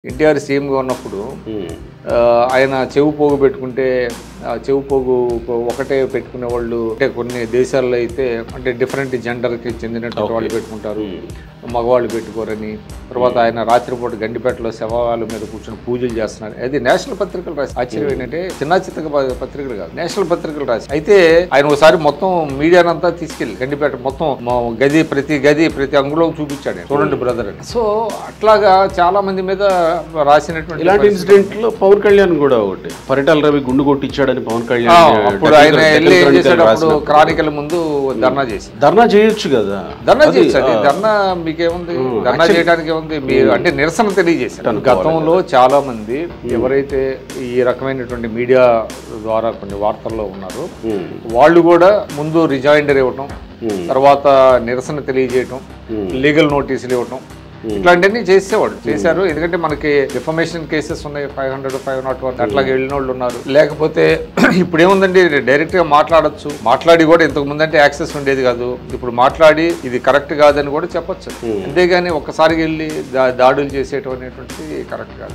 ఎన్టీఆర్ సీఎంగా ఉన్నప్పుడు ఆయన చెవు పోగు పెట్టుకుంటే చెవు పోగు ఒకటే పెట్టుకునే వాళ్ళు అంటే కొన్ని దేశాల్లో అయితే అంటే డిఫరెంట్ జెండర్కి చెందినటువంటి వాళ్ళు పెట్టుకుంటారు, మగవాళ్ళు పెట్టుకోరని. తర్వాత ఆయన రాత్రిపూట గండిపేటలో శవాల మీద కూర్చొని పూజలు చేస్తున్నారు. అది నేషనల్ పత్రికలు రాసి ఆశ్చర్యం ఏంటంటే చిన్న చిత్త పత్రికలు కాదు, నేషనల్ పత్రికలు రాసి. అయితే ఆయన ఒకసారి మొత్తం మీడియానంతా తీసుకెళ్ళి గండిపేట మొత్తం ప్రతి అంగుళం చూపించాడు, చూడండి బ్రదర్ అని. సో అట్లాగా చాలా మంది మీద రాసినటువంటి ఇలాంటి ఇన్సిడెంట్ లో పవన్ కళ్యాణ్ కూడా ఒకటి పరిటాల రవి గుండు కొట్టించాడని పవన్ కళ్యాణ్ అప్పుడు ఆయన చేసేటప్పుడు క్రానికల ముందు ధర్నా చేయొచ్చు కదా. ధర్నా చేయొచ్చు, అది ధర్నా మీకేముంది, ధర్నా చేయడానికి ఏముంది, మీరు అంటే నిరసన తెలియజేశారు. గతంలో చాలా మంది ఎవరైతే ఈ రకమైనటువంటి మీడియా ద్వారా కొన్ని వార్తల్లో ఉన్నారో వాళ్ళు కూడా ముందు రిజైండర్ ఇవ్వటం, తర్వాత నిరసన తెలియజేయటం, లీగల్ నోటీసులు ఇవ్వటం, ఇట్లాంటివన్నీ చేశారు. ఎందుకంటే మనకి డిఫమేషన్ కేసెస్ ఉన్నాయి, 500, 501 అట్లాగే వెళ్ళిన వాళ్ళు ఉన్నారు. లేకపోతే ఇప్పుడు ఏముందండి, డైరెక్ట్ గా మాట్లాడచ్చు, మాట్లాడి కూడా ఇంతకు ముందంటే యాక్సెస్ ఉండేది కాదు, ఇప్పుడు మాట్లాడి ఇది కరెక్ట్ కాదని కూడా చెప్పొచ్చు. అంతేగాని ఒక్కసారి వెళ్ళి దాడులు చేసేటం అనేటువంటిది కరెక్ట్ కాదు.